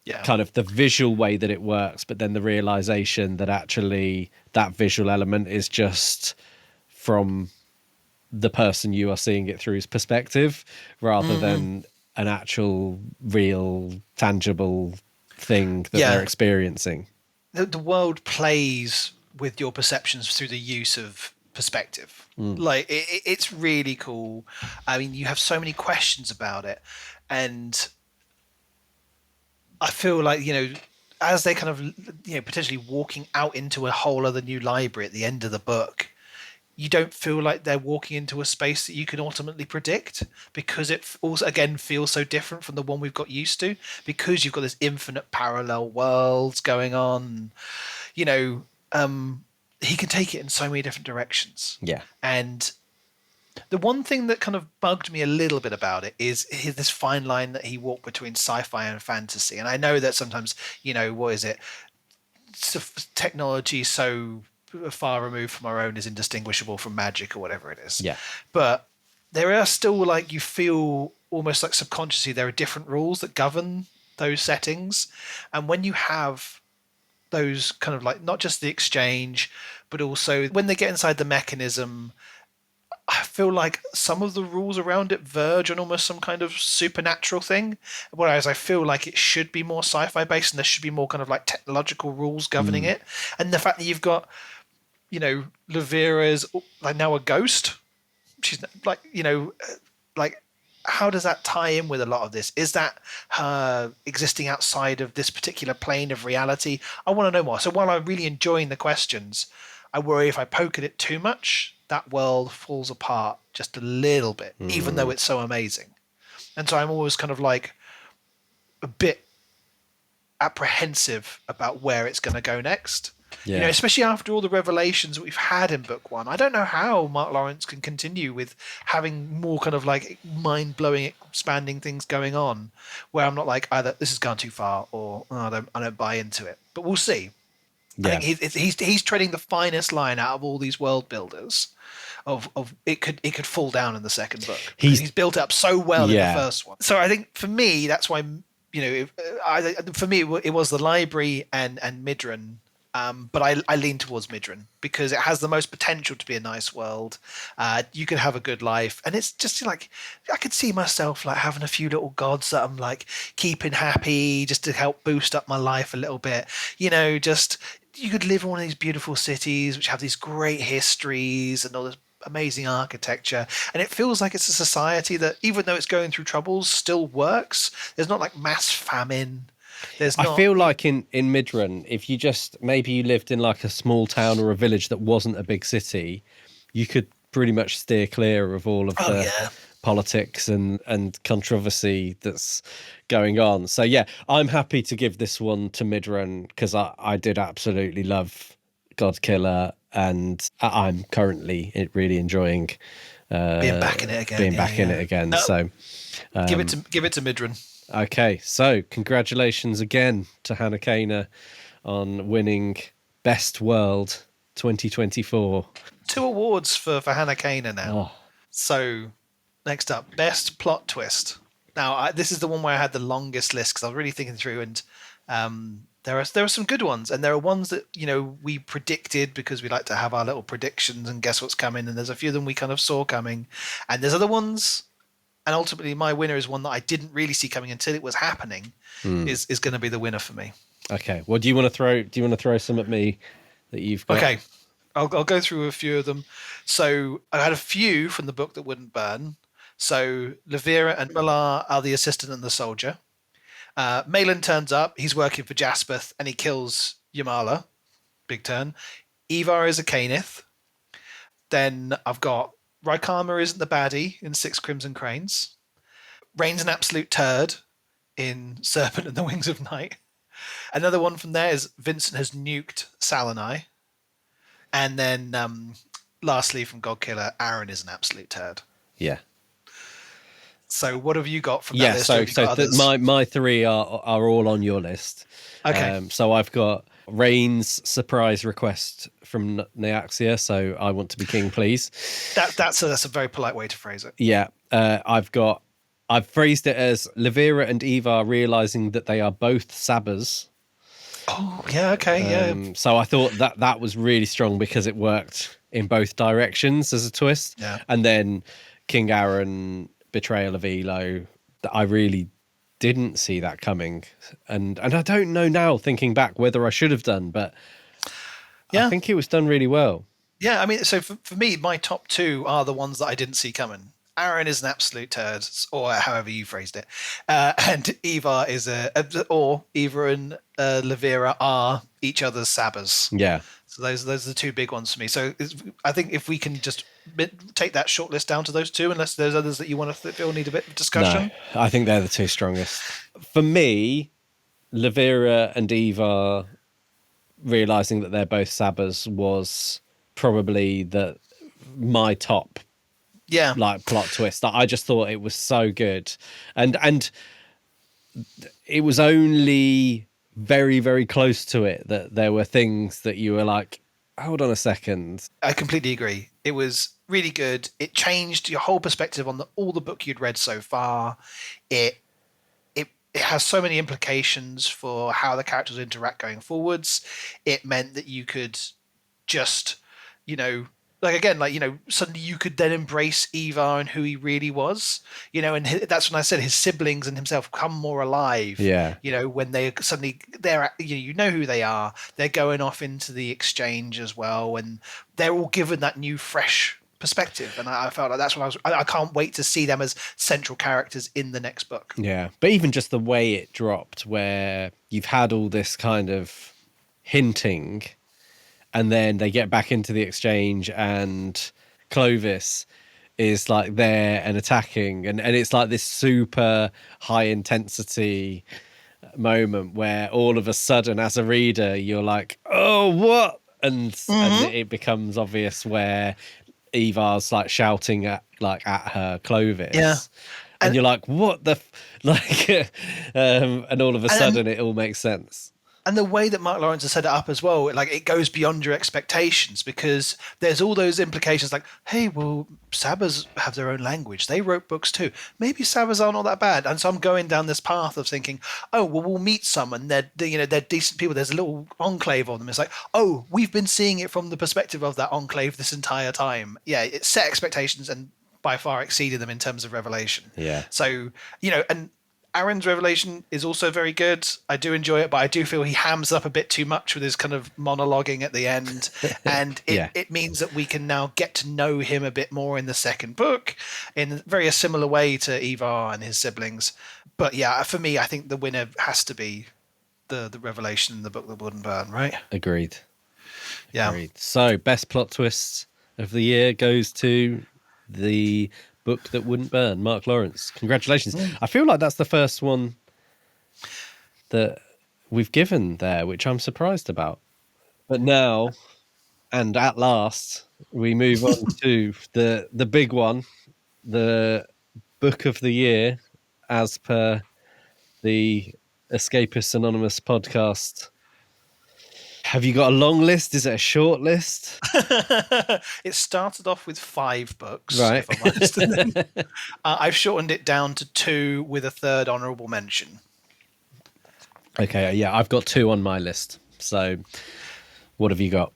Yeah. kind of the visual way that it works, but then the realization that actually that visual element is just from the person you are seeing it through's perspective, rather than an actual, real, tangible thing that they're Yeah. experiencing. The world plays with your perceptions through the use of perspective. Like it's really cool. I mean, you have so many questions about it, and I feel like, as they kind of, potentially walking out into a whole other new library at the end of the book, you don't feel like they're walking into a space that you can ultimately predict, because it also again feels so different from the one we've got used to, because you've got this infinite parallel worlds going on. You know, he can take it in so many different directions. Yeah. And the one thing that kind of bugged me a little bit about it is this fine line that he walked between sci-fi and fantasy. And I know that sometimes, what is it? Technology so far removed from our own is indistinguishable from magic or whatever it is. Yeah. But there are still, like, you feel almost like subconsciously there are different rules that govern those settings. And when you have those kind of, like, not just the exchange, but also when they get inside the mechanism, I feel like some of the rules around it verge on almost some kind of supernatural thing, whereas I feel like it should be more sci-fi based and there should be more kind of like technological rules governing it. And the fact that you've got, Levira is like now a ghost. She's like, like, how does that tie in with a lot of this? Is that her existing outside of this particular plane of reality? I want to know more. So while I'm really enjoying the questions, I worry if I poke at it too much, that world falls apart just a little bit, even though it's so amazing. And so I'm always kind of like a bit apprehensive about where it's going to go next. Yeah. Especially after all the revelations that we've had in book one. I don't know how Mark Lawrence can continue with having more kind of like mind-blowing, expanding things going on, where I'm not like, either this has gone too far or I don't buy into it. But we'll see. Yeah. I think he's treading the finest line out of all these world builders. Of it could fall down in the second book. He's built it up so well in the first one. So I think for me that's why for me it was the library and Midran. But I lean towards Midran because it has the most potential to be a nice world. You can have a good life, and it's just like I could see myself like having a few little gods that I'm like keeping happy just to help boost up my life a little bit. Just you could live in one of these beautiful cities which have these great histories and all this amazing architecture, and it feels like it's a society that, even though it's going through troubles, still works. There's not like mass famine. I feel like in Midran, if you just maybe you lived in like a small town or a village that wasn't a big city, you could pretty much steer clear of all of the politics and controversy that's going on. So yeah, I'm happy to give this one to Midran because I did absolutely love Godkiller, and I'm currently really enjoying being back in it again. No. So give it to Midran. Okay, so congratulations again to Hannah Kaner on winning Best World 2024. 2 awards for Hannah Kaner now. Oh. So next up, Best Plot Twist. Now this is the one where I had the longest list because I was really thinking through, and there are some good ones, and there are ones that we predicted because we like to have our little predictions and guess what's coming, and there's a few of them we kind of saw coming, and there's other ones. And ultimately, my winner is one that I didn't really see coming until it was happening. Is going to be the winner for me. Okay. Well, do you want to throw some at me that you've got? Okay, I'll go through a few of them. So I had a few from the book that wouldn't burn. So Levira and Malar are the assistant and the soldier. Malin turns up. He's working for Jaspeth, and he kills Yamala. Big turn. Ivar is a Canith. Then I've got Raikama isn't the baddie in 6 Crimson Cranes. Rain's an absolute turd in Serpent and the Wings of Night. Another one from there is Vincent has nuked Salanai. And then lastly from Godkiller, Aaron is an absolute turd. Yeah. So what have you got from that list? So my 3 are all on your list. Okay. So I've got Rain's surprise request from Neaxia, so I want to be king, please. That's a very polite way to phrase it. Yeah. I've got I've phrased it as Levira and Eva realizing that they are both Sabbers. Oh, yeah, okay, yeah. So I thought that was really strong because it worked in both directions as a twist. Yeah. And then King Aaron betrayal of Elo, I really didn't see that coming. And I don't know now, thinking back, whether I should have done, but I Yeah. think it was done really well. Yeah, I mean, so for me, my top two are the ones that I didn't see coming. Aaron is an absolute turd, or however you phrased it, and Eva is or Eva and Levira are each other's Sabbers. Yeah. So those are the two big ones for me. So I think if we can just take that short list down to those two, unless there's others that you want to feel need a bit of discussion. No, I think they're the two strongest. For me, Levira and Eva realizing that they're both Sabbers was probably my top Yeah, plot twist. I just thought it was so good, and it was only very, very close to it that there were things that you were like, hold on a second. I completely agree. It was really good. It changed your whole perspective on all the book you'd read so far. It has so many implications for how the characters interact going forwards. It meant that you could just, suddenly you could then embrace Eva and who he really was, and that's when I said his siblings and himself come more alive. Yeah. When they're who they are. They're going off into the exchange as well, and they're all given that new, fresh perspective. And I felt like that's what I can't wait to see them as central characters in the next book. Yeah. But even just the way it dropped, where you've had all this kind of hinting, and then they get back into the exchange and Clovis is like there and attacking. And it's like this super high intensity moment where all of a sudden, as a reader, you're like, oh, what? And it becomes obvious where Eva's like shouting at her Clovis. Yeah. And you're like, what the and all of a sudden it all makes sense. And the way that Mark Lawrence has set it up as well, like it goes beyond your expectations, because there's all those implications like, hey, well, Sabbers have their own language. They wrote books too. Maybe Sabbers aren't all that bad. And so I'm going down this path of thinking, oh, well, we'll meet some and they're decent people. There's a little enclave of them. It's like, oh, we've been seeing it from the perspective of that enclave this entire time. Yeah, it set expectations and by far exceeded them in terms of revelation. Yeah. So, and Aaron's revelation is also very good. I do enjoy it, but I do feel he hams up a bit too much with his kind of monologuing at the end. And it means that we can now get to know him a bit more in the second book in very a similar way to Ivar and his siblings. But yeah, for me, I think the winner has to be the revelation in the book that wouldn't burn, right? Agreed. Yeah. Agreed. So best plot twists of the year goes to the book that wouldn't burn, Mark Lawrence. Congratulations. I feel like that's the first one that we've given there, which I'm surprised about. But now, and at last, we move on to the big one, the book of the year, as per the Escapists Anonymous podcast. Have you got a long list? Is it a short list? It started off with 5 books, right? If I'm honest. And then, I've shortened it down to 2 with a third honourable mention. Okay, yeah, I've got 2 on my list. So, what have you got?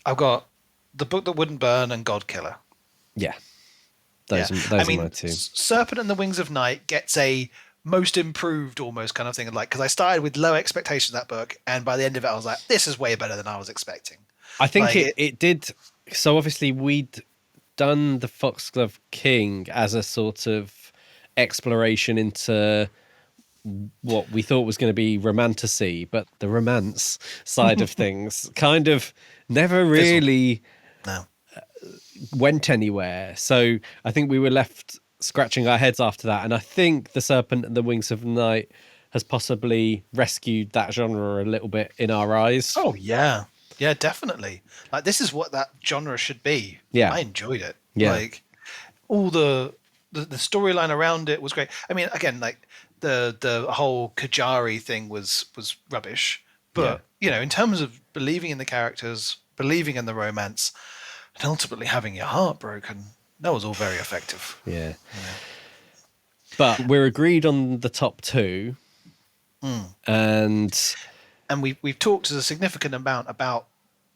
I've got The Book That Wouldn't Burn and Godkiller. Yeah, those are my 2. Serpent and the Wings of Night gets a most improved almost kind of thing, like, because I started with low expectations of that book, and by the end of it I was like, this is way better than I was expecting. I think like, it did. So obviously we'd done the Foxglove King as a sort of exploration into what we thought was going to be romantasy, but the romance side of things kind of never really went anywhere. So I think we were left scratching our heads after that, and I think The Serpent and the Wings of Night has possibly rescued that genre a little bit in our eyes. Oh yeah, definitely. Like, this is what that genre should be. Yeah, I enjoyed it. Yeah, like all the storyline around it was great. I mean, again, like the whole Kajari thing was rubbish, but in terms of believing in the characters, believing in the romance, and ultimately having your heart broken, that was all very effective. Yeah. But we're agreed on the top two. And we've talked a significant amount about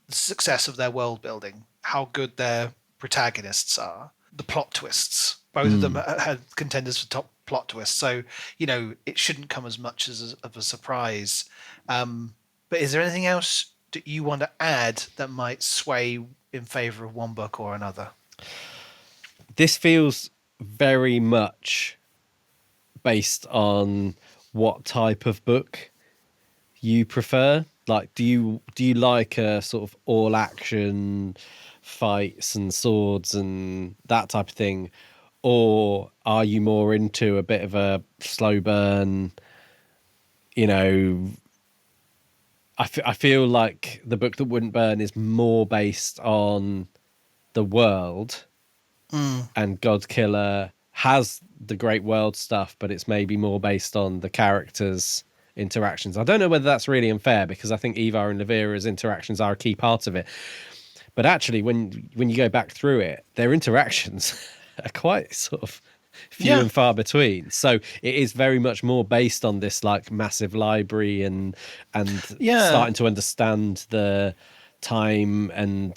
the success of their world building, how good their protagonists are, the plot twists. Both of them had contenders for top plot twists, so it shouldn't come as much of a surprise. But is there anything else that you want to add that might sway in favor of one book or another? this feels very much based on what type of book you prefer. Like, do you like a sort of all action fights and swords and that type of thing, or are you more into a bit of a slow burn? I feel like the book that wouldn't burn is more based on the world, and Godkiller has the great world stuff, but it's maybe more based on the characters' interactions. I don't know whether that's really unfair, because I think Eva and Levira's interactions are a key part of it. But actually, when you go back through it, their interactions are quite sort of few and far between. So it is very much more based on this like massive library and starting to understand the time and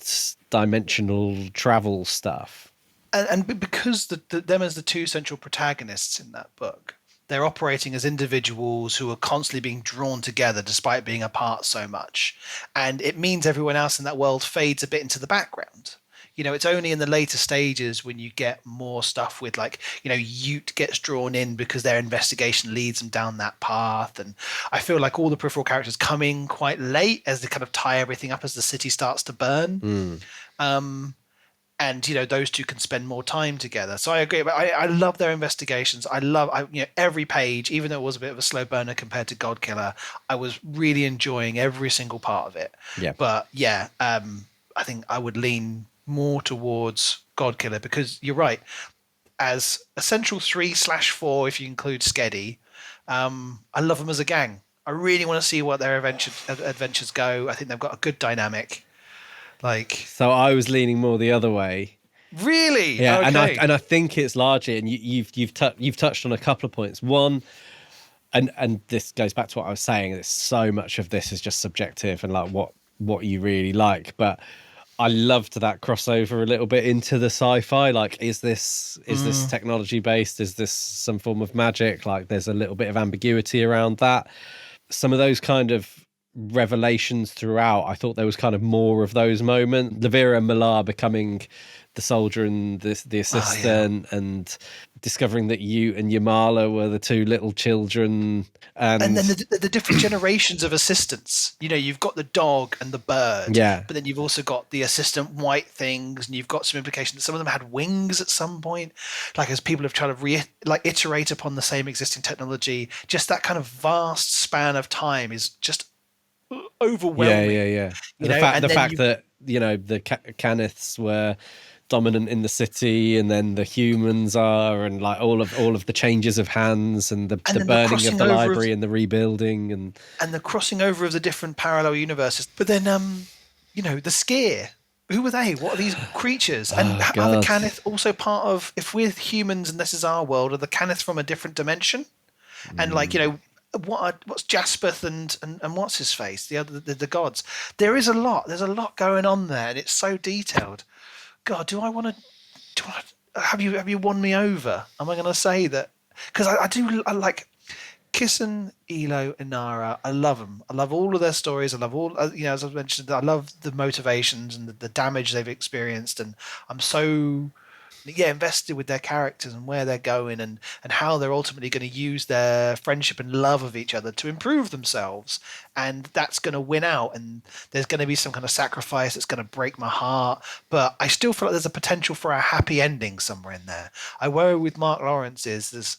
dimensional travel stuff. And because them as the two central protagonists in that book, they're operating as individuals who are constantly being drawn together despite being apart so much. And it means everyone else in that world fades a bit into the background. It's only in the later stages when you get more stuff with Ute gets drawn in because their investigation leads them down that path. And I feel like all the peripheral characters come in quite late as they kind of tie everything up as the city starts to burn. And those two can spend more time together. So I agree. But I love their investigations. I love every page, even though it was a bit of a slow burner compared to Godkiller. I was really enjoying every single part of it. Yeah. But I think I would lean more towards Godkiller, because you're right. As Essential 3/4, if you include Skedi, I love them as a gang. I really want to see what their adventures go. I think they've got a good dynamic. So I was leaning more the other way. Really? Yeah, okay. and I think it's largely, and you've touched on a couple of points. One, and this goes back to what I was saying. That so much of this is just subjective and like what you really like. But I loved that crossover a little bit into the sci-fi. Like, is this technology based? Is this some form of magic? Like, there's a little bit of ambiguity around that. Some of those kind of revelations throughout, I thought there was kind of more of those moments. Levira and Millar becoming the soldier and the assistant, and discovering that you and Yamala were the two little children, and then the different generations of assistants. You've got the dog and the bird, yeah, but then you've also got the assistant white things, and you've got some implication that some of them had wings at some point, like as people have tried to iterate upon the same existing technology. Just that kind of vast span of time is just overwhelming. Yeah. The fact that the Caniths were dominant in the city, and then the humans are, and like all of the changes of hands, and the burning of the library and the rebuilding, and the crossing over of the different parallel universes. But then the Scare. Who were they? What are these creatures? And are the Canith also part of, if we're humans and this is our world, are the Canith from a different dimension? And what's Jaspeth and what's his face, the gods? There's a lot going on there, and it's so detailed. God, do I want to have you won me over? Am I going to say that? Because I like Kissen, Elo, Inara. I love them. I love all of their stories. I love all, as I mentioned, I love the motivations and the damage they've experienced, and I'm so invested with their characters and where they're going, and how they're ultimately going to use their friendship and love of each other to improve themselves, and that's going to win out, and there's going to be some kind of sacrifice that's going to break my heart, but I still feel like there's a potential for a happy ending somewhere in there. I worry with Mark Lawrence is there's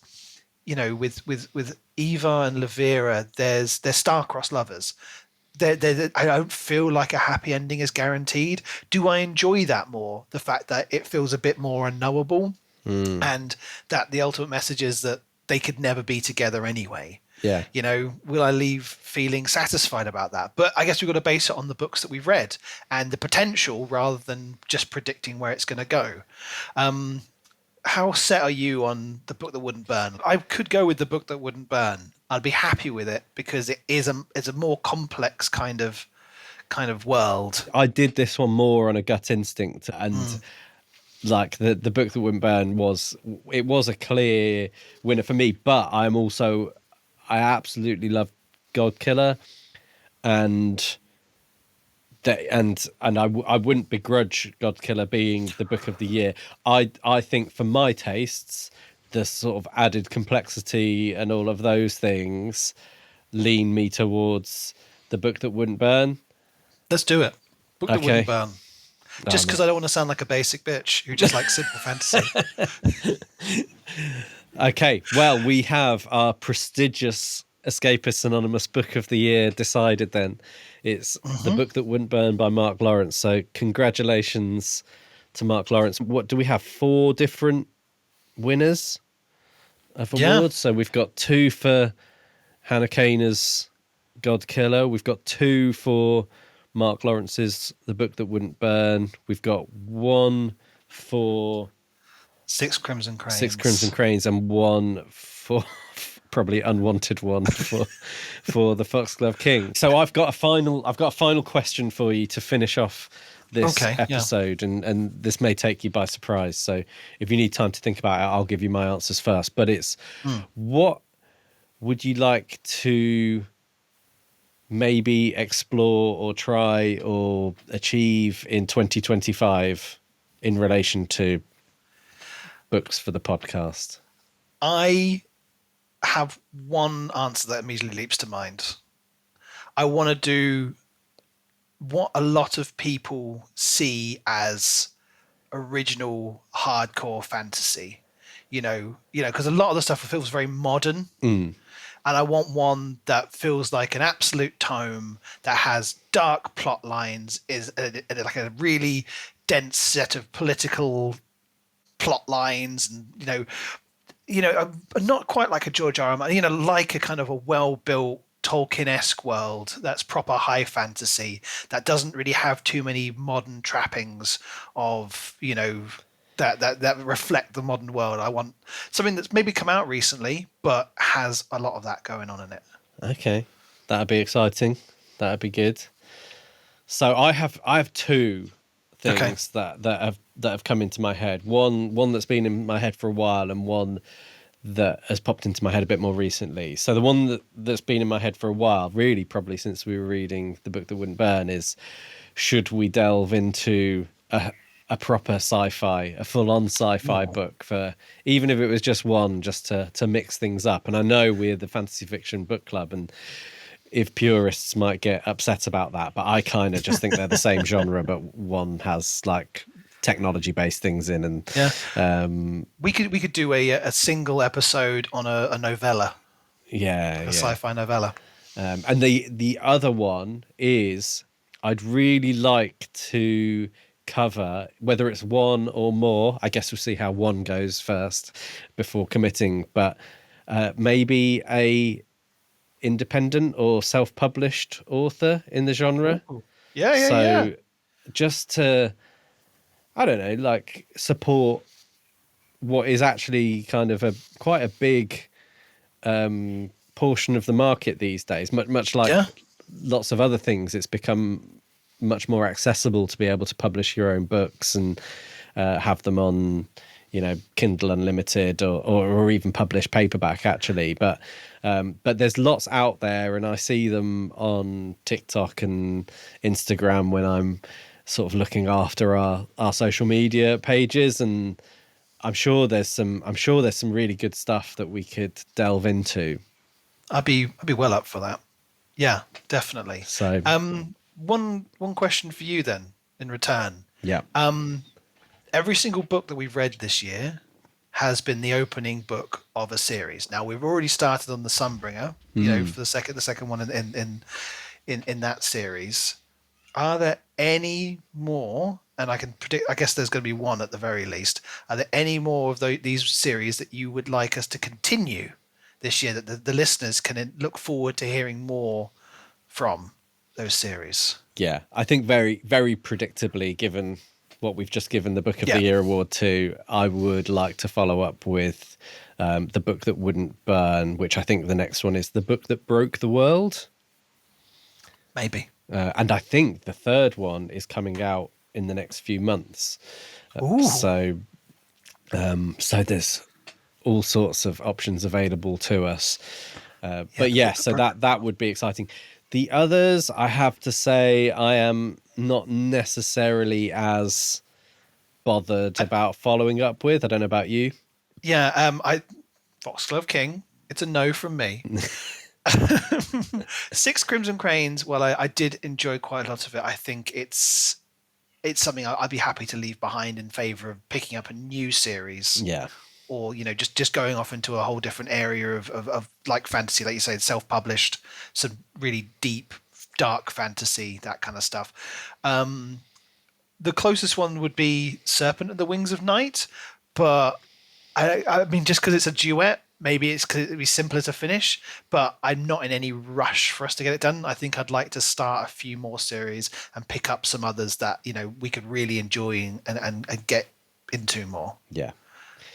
with Eva and Levira, they're star-crossed lovers. I don't feel like a happy ending is guaranteed. Do I enjoy that more? The fact that it feels a bit more unknowable, and that the ultimate message is that they could never be together anyway. Yeah. Will I leave feeling satisfied about that? But I guess we've got to base it on the books that we've read and the potential rather than just predicting where it's going to go. how set are you on the book that wouldn't burn? I could go with the book that wouldn't burn. I'd be happy with it because it's a more complex kind of world. I did this one more on a gut instinct, and like the book that wouldn't burn was a clear winner for me. But I absolutely love Godkiller, and I wouldn't begrudge Godkiller being the book of the year. I think for my tastes, the sort of added complexity and all of those things lean me towards the book that wouldn't burn. Let's do it. Book that wouldn't Okay. burn. Just Damn because I don't want to sound like a basic bitch who just likes simple fantasy. Okay, well, we have our prestigious Escapists Anonymous Book of the Year decided then. It's The Book That Wouldn't Burn by Mark Lawrence. So congratulations to Mark Lawrence. What do we have? 4 different winners of Yeah. awards? So we've got 2 for Hannah Kaner's Godkiller. We've got 2 for Mark Lawrence's The Book That Wouldn't Burn. We've got 1 for 6 Crimson Cranes. 6 Crimson Cranes and 1 for probably unwanted one for the Foxglove King. So I've got a final question for you to finish off this episode, and this may take you by surprise. So if you need time to think about it, I'll give you my answers first. But it's what would you like to maybe explore or try or achieve in 2025 in relation to books for the podcast? I have one answer that immediately leaps to mind. I want to do what a lot of people see as original hardcore fantasy. Because a lot of the stuff feels very modern. And I want one that feels like an absolute tome that has dark plot lines, is like a really dense set of political plot lines, and not quite like a George R. R. Martin, like a kind of a well-built Tolkien-esque world that's proper high fantasy that doesn't really have too many modern trappings of that reflect the modern world. I want something that's maybe come out recently but has a lot of that going on in it. Okay, that'd be exciting. That'd be good. So I have 2 things that have come into my head. One that's been in my head for a while, and one that has popped into my head a bit more recently. So the one that's been in my head for a while, really probably since we were reading The Book That Wouldn't Burn, is should we delve into a proper sci-fi, a full-on sci-fi book, for even if it was just one, just to mix things up. And I know we're the fantasy fiction book club, and if purists might get upset about that, but I kind of just think they're the same genre, but one has like technology-based things in. And we could do a single episode on a novella, a sci-fi novella. And the other one is I'd really like to cover, whether it's one or more, I guess we'll see how one goes first before committing, but maybe a independent or self-published author in the genre. So just to, I don't know, like support what is actually kind of quite a big portion of the market these days, much like lots of other things. It's become much more accessible to be able to publish your own books and have them on Kindle Unlimited or even publish paperback actually, but there's lots out there, and I see them on TikTok and Instagram when I'm sort of looking after our social media pages, and I'm sure there's some really good stuff that we could delve into. I'd be well up for that. Yeah, definitely. So one question for you then in return. Yeah. Every single book that we've read this year has been the opening book of a series. Now we've already started on the Sunbringer, for the second one in that series. Are there any more? And I can predict, I guess there's going to be one at the very least. Are there any more of these series that you would like us to continue this year, that the listeners can look forward to hearing more from those series? Yeah, I think very, very predictably, given what we've just given the Book of Yeah. the Year award to, I would like to follow up with the book that wouldn't burn, which I think the next one is the book that broke the world. Maybe. And I think the third one is coming out in the next few months. Ooh. So there's all sorts of options available to us. But yeah, so that would be exciting. The others, I have to say, I am not necessarily as bothered about following up with. I don't know about you. Yeah, Foxglove King. It's a no from me. Six Crimson Cranes. Well, I did enjoy quite a lot of it. I think it's something I'd be happy to leave behind in favor of picking up a new series. Yeah. Or just going off into a whole different area of like fantasy, like you say, self-published, some really deep, dark fantasy, that kind of stuff. The closest one would be Serpent and the Wings of Night, but I mean, just because it's a duet, maybe it's because it'd be simpler to finish, but I'm not in any rush for us to get it done. I think I'd like to start a few more series and pick up some others that, we could really enjoy and get into more. Yeah.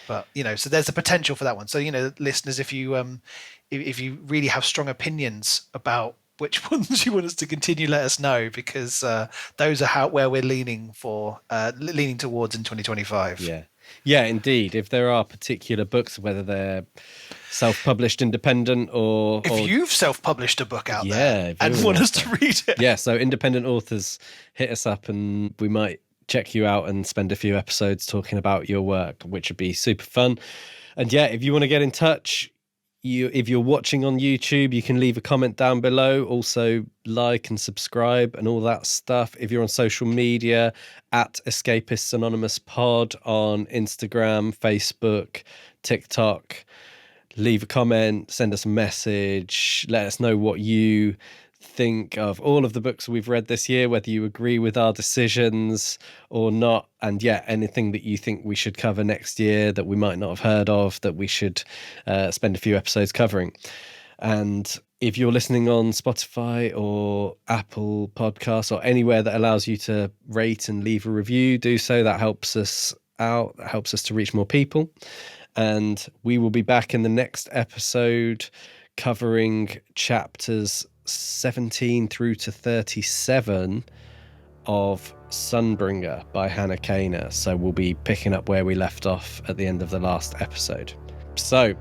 But, so there's the potential for that one. So, listeners, if you really have strong opinions about which ones you want us to continue, let us know, because those are where we're leaning towards in 2025. Yeah. Yeah, indeed. If there are particular books, whether they're self-published, independent, or you've self-published a book out there and want us to read it. Yeah, so independent authors, hit us up and we might check you out and spend a few episodes talking about your work, which would be super fun. And yeah, if you want to get in touch, if you're watching on YouTube, you can leave a comment down below. Also like and subscribe and all that stuff. If you're on social media, at Escapists Anonymous Pod on Instagram, Facebook, TikTok, leave a comment, send us a message, let us know what you think of all of the books we've read this year, whether you agree with our decisions or not, and yeah, anything that you think we should cover next year that we might not have heard of, that we should spend a few episodes covering. And if you're listening on Spotify or Apple Podcasts or anywhere that allows you to rate and leave a review, do so. That helps us out. That helps us to reach more people. And we will be back in the next episode covering chapters 17 through to 37 of Sunbringer by Hannah Kaner. So we'll be picking up where we left off at the end of the last episode. So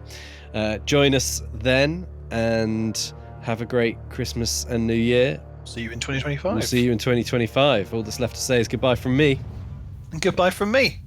join us then and have a great Christmas and New Year. See you in 2025. We'll see you in 2025. All that's left to say is goodbye from me. And goodbye from me.